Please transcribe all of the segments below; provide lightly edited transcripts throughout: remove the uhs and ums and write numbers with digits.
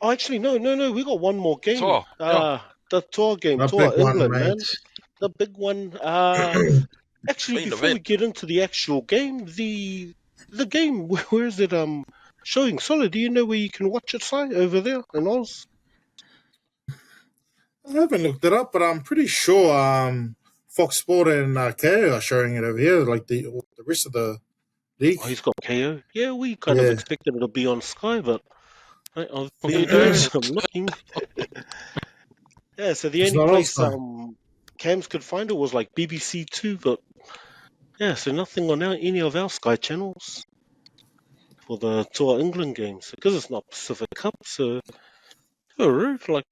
Oh, actually, no. We got one more game. Toa, yeah. The Toa game, The Toa big one, England, mate. man. The big one. Actually, Main before we event. get into the actual game, the game, where is it showing? Solid, do you know where you can watch it, Si, over there in Oz? I haven't looked it up, but I'm pretty sure Fox Sport and KO are showing it over here, like the rest of the league. Oh, he's got KO. Yeah, we kind of Yeah. expected it to be on Sky, but I've been Fucking doing dirty. some looking. Yeah, so the It's only not on place Sky. Cams could find it was like BBC Two, but yeah, so nothing on any of our Sky channels for the Tour England games because it's not Pacific Cup. So rude, like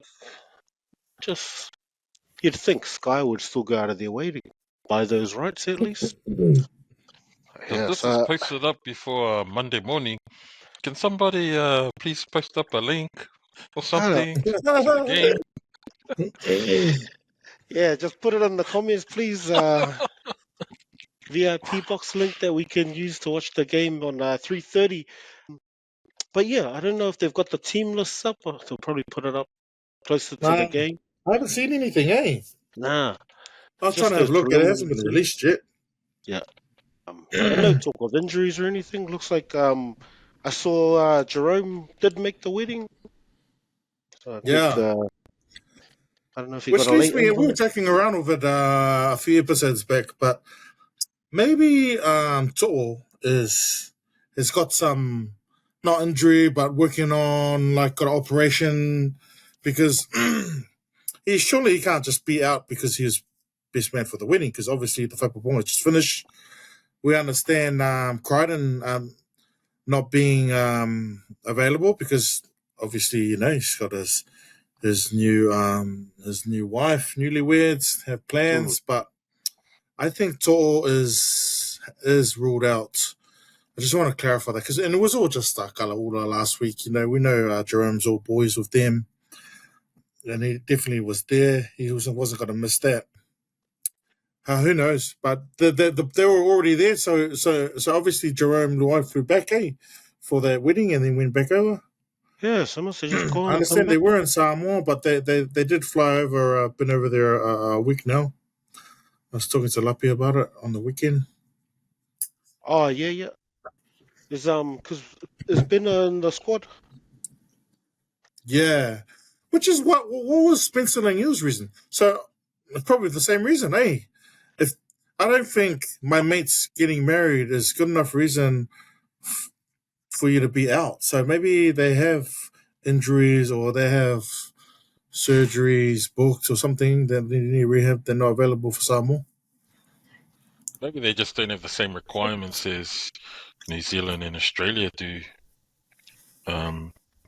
just you'd think Sky would still go out of their way to buy those rights at least. If Yeah, this is so posted up before Monday morning, can somebody please post up a link or something to the game? yeah, just put it in the comments, please. VIP box link that we can use to watch the game on 3:30. But yeah, I don't know if they've got the team lists up, or they'll probably put it up closer to the Nah, game. I haven't seen anything, eh? Nah, I was trying just to have those a look. It hasn't been preliminaries. released yet. Yeah, and no talk of injuries or anything. Looks like I saw Jerome did make the wedding. So I think Yeah. I don't know if he got Which a leads late me, we were invite. joking around with it a few episodes back, but maybe To'o has got some, not injury, but working on like got an operation because he can't just be out because he was best man for the wedding because obviously the Whakapōnga just finished. We understand Crichton not being available because obviously he's got his new wife, newlyweds, have plans, but I think To'o is ruled out. I just want to clarify that because, and it was all just Kalaula last week. We know Jerome's all boys with them, and he definitely was there. He wasn't going to miss that. Who knows? But they were already there, so obviously Jerome, the wife, flew back, for that wedding, and then went back over. Yeah, so must have just I gone and come understand they back. were in Samoa, but they did fly over. Been over there a week now. I was talking to Lapi about it on the weekend. Oh yeah. Is because it's been in the squad. Yeah, which is what was Spencer Lange's reason. So it's probably the same reason, eh? If I don't think my mate's getting married is good enough reason for you to be out. So maybe they have injuries or they have surgeries booked or something that they need rehab. They're not available for Samoa. Maybe they just don't have the same requirements as New Zealand and Australia do.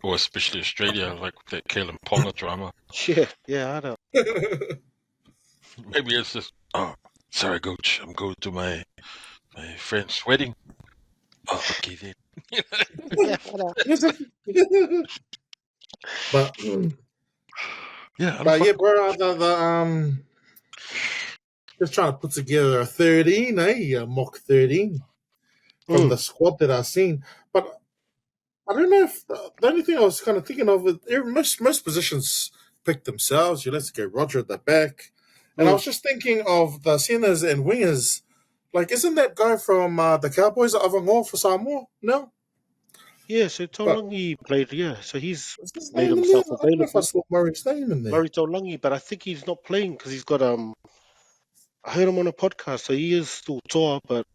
Or especially Australia, like that Kalen Ponga drama. Yeah, I don't. Maybe it's just, oh, sorry, coach, I'm going to my friend's wedding. Oh, okay then. Yeah, I don't. but Yeah, yeah, bro, just trying to put together a 13, a mock 13 from the squad that I've seen. But I don't know if the only thing I was kind of thinking of is most positions pick themselves. Let's go Roger at the back, and I was just thinking of the centers and wingers. Like, isn't that guy from the Cowboys Avango for Samoa? No, Yeah, so but Taulangi played. Yeah, so he's is his made name in there? himself I don't know if I available. saw Murray's name in there. Murray Taulangi, but I think he's not playing because he's got I heard him on a podcast, so he is still tour, but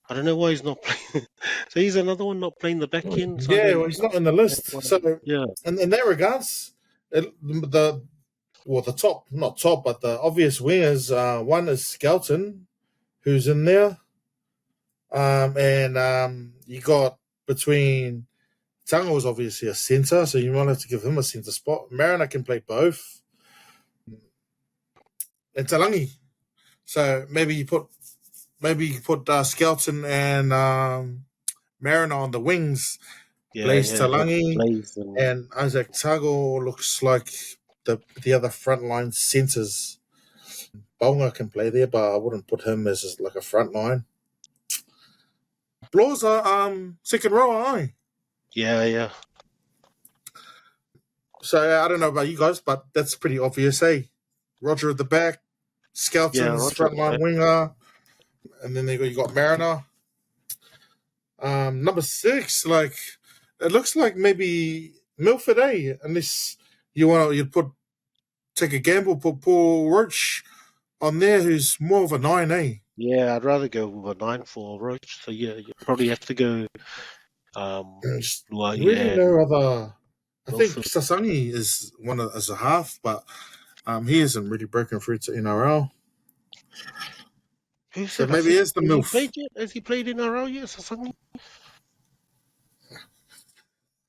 I don't know why he's not playing. So he's another one not playing the back end. So I Yeah, don't well, he's not in the list. So, yeah, in that regards, the top, not top, but the obvious wingers. One is Skelton, who's in there. And you got between Tango was obviously a centre, so you might have to give him a centre spot. Mariner can play both. And Talangi. So maybe you put Skelton and Mariner on the wings. Blaze Talangi and Isaac Tago looks like the other frontline centres. Bonga can play there, but I wouldn't put him as like a front line. Blows are second row, aren't yeah. So I don't know about you guys, but that's pretty obvious, eh? Roger at the back, Yeah, Skelton's Roger. frontline winger, and then you got Mariner. Number 6, like it looks like maybe Milford, eh? Unless you take a gamble, put Paul Roach on there, who's more of a 9, eh? Yeah, I'd rather go with a 9 for Roach. So yeah, you probably have to go. There's Well, really yeah, no other. I think Milford. Sasangi is as a half, but he hasn't really broken through to NRL. Who So said? I maybe think it's the has he MILF. played yet? Has he played in RL yet or something?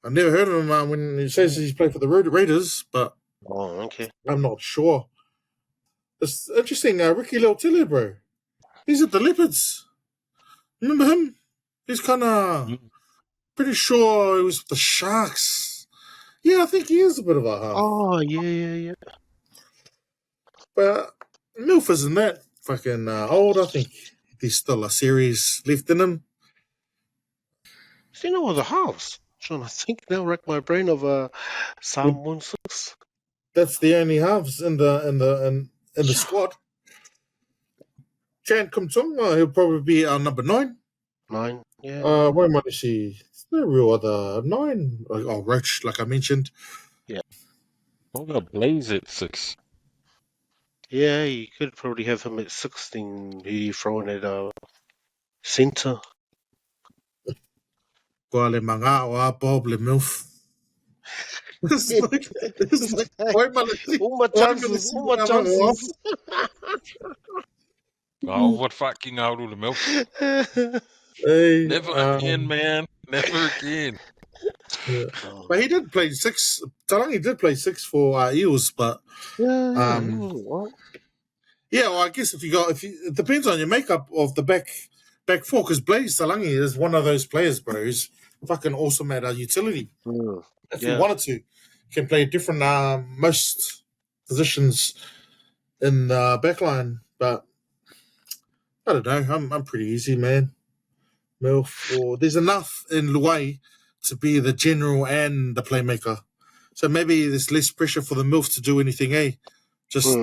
I've never heard of him when he says he's played for the Raiders, but Oh, okay. I'm not sure. It's interesting. Ricky Leotile, bro. He's at the Leopards. Remember him? He's kind of pretty sure he was with the Sharks. Yeah, I think he is a bit of a half. Oh, yeah. But MILF isn't that fucking old. I think there's still a series left in him. See, no other halves. Trying to think now, rack my brain of Psalm 1-6. That's the only halves in the squad. Chan Kumtung, he'll probably be our number 9. 9. Yeah. Where might I see? There's no real other 9. Oh, Roach, like I mentioned. Yeah. What about Blaze at 6? Yeah, you could probably have him at 16. He throwing at centre. Kua le manga o a Bob le MILF. It's like, why am I All my chances. All my chances. Oh, what fucking out of the milk. Hey, Never again, man. Never again. Yeah. But he did play 6. Tarangi did play 6 for Eels, but yeah. yeah. Well, I guess it depends on your makeup of the back 4, because Blaze Talangi is one of those players, bro. Who's fucking awesome at utility. If he wanted to, can play different most positions in backline. But I don't know. I'm pretty easy, man. MILF, or there's enough in Luai to be the general and the playmaker. So maybe there's less pressure for the MILF to do anything, eh? Just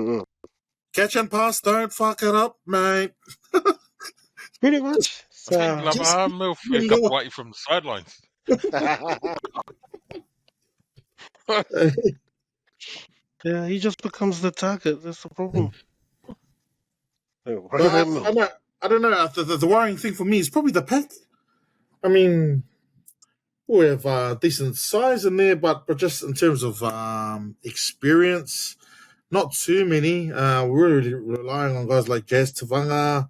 catch and pass, don't fuck it up, mate. Pretty much. I think Lamaha Milf pick up Whitey from the sidelines. Yeah, he just becomes the target. That's the problem. I don't know. The worrying thing for me is probably the pack. I mean, we have decent size in there, but just in terms of experience, not too many. We're really relying on guys like Jazz Tavanga,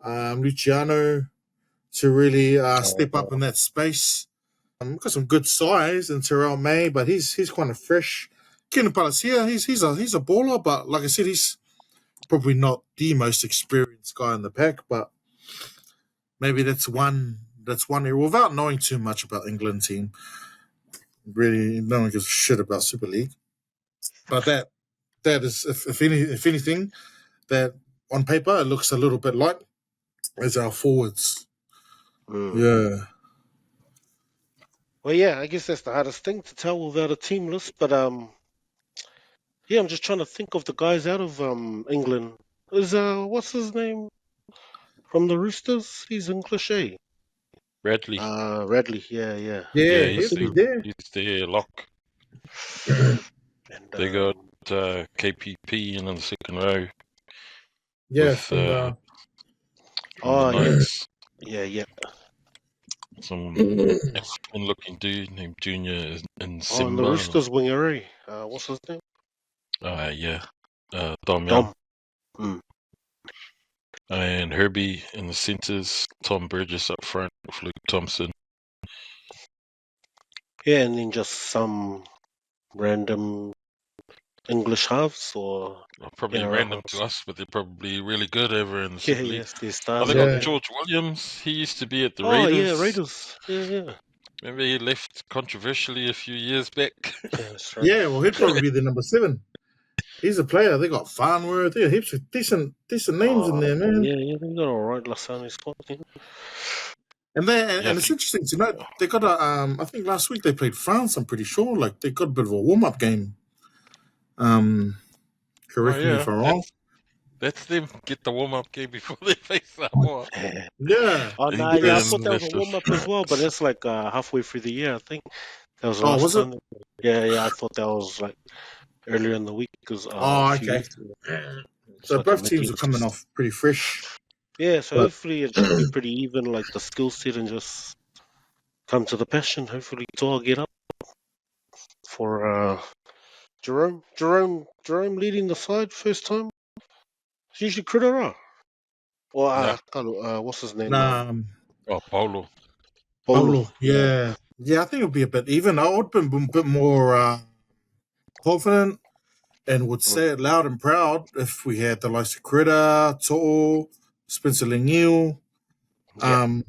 Luciano to really step up in that space. We've got some good size in Terrell May, but he's kind of fresh. Kenan Palacia, he's a baller, but like I said, he's probably not the most experienced guy in the pack. But maybe that's one area. Without knowing too much about England team, really, no one gives a shit about Super League. But that is, if anything, that on paper it looks a little bit light as our forwards. Yeah. Well, yeah, I guess that's the hardest thing to tell without a team list. But yeah, I'm just trying to think of the guys out of England. Is what's his name from the Roosters? He's English, eh? Radley. Radley. Yeah. He's the lock. And, they got KPP in the second row. Yeah. With, yeah. Some African-looking dude named Junior and Simba. And the Roosters winger, eh? What's his name? Dom. Mm. And Herbie in the centres, Tom Burgess up front with Luke Thompson. Yeah, and then just some random English halves or probably random to us, but they're probably really good over in the Super League. Yes, they're stars. They got George Williams. He used to be at the Raiders. Oh, yeah, Raiders. Yeah. Remember he left controversially a few years back? Yeah, that's right. Yeah, well, he'd probably be the number 7. He's a player. They got Farnworth. They got heaps of decent names in there, man. Yeah, they got all right Lasani squad. And Yeah, it's interesting to note they got a I think last week they played France. I'm pretty sure, like they got a bit of a warm up game. Correct me yeah. if I'm wrong. That's them get the warm up game before they face Samoa. Yeah. Oh no, yeah, I thought that was a warm up as well, but it's like halfway through the year. I think that was the Oh, last was it? time. Yeah, I thought that was like earlier in the week because a Oh, few okay. weeks ago. It's So like a both teams mid-year. are coming off pretty fresh. Yeah, so But hopefully it should be pretty even, like the skill set, and just come to the passion. Hopefully, Toa get up for Jerome leading the side first time. It's usually Crittera or Yeah. what's his name? um, Oh, Paulo. Bolu. Paulo, yeah, I think it'll be a bit even. I would be a bit more confident and would Mm, say it loud and proud if we had the likes of Critter, To'o, Spencer Leniu. yeah.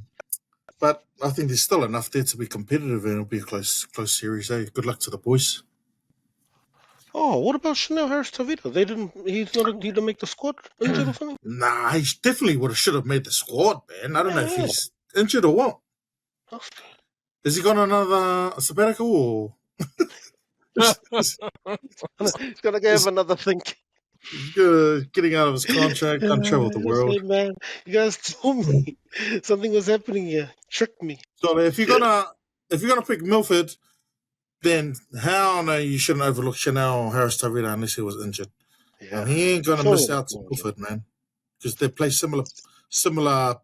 But I think there's still enough there to be competitive, and it'll be a close series. Eh? Good luck to the boys. Oh, what about Chanel Harris Tavita? They didn't. He didn't make the squad. Injured or something? Nah, he definitely should have made the squad, man. I don't know if Yeah. he's injured or what. That's- Has he got another sabbatical or He's gonna go have another think. getting out of his contract, gonna travel the Just say, world? man, you guys told me something was happening here. Tricked me. So if you're gonna pick Milford, then hell no, you shouldn't overlook Chanel Harris Tavita unless he was injured. Yeah. He ain't gonna Surely miss out to not. Milford, man, because they play similar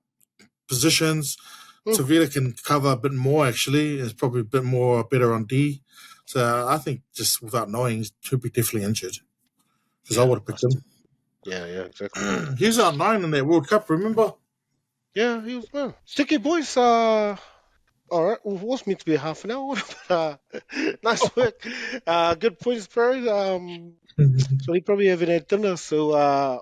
positions. Hmm. Tavita can cover a bit more. Actually, is probably a bit more better on D. So I think just without knowing, he'll be definitely injured because I Yeah. would have picked him. Yeah, exactly. He was out 9 in that World Cup. Remember? Yeah, he was well. Sticky boys, all right, well, it was meant to be half an hour, but nice work. Good points, bro. So he probably haven't had dinner, so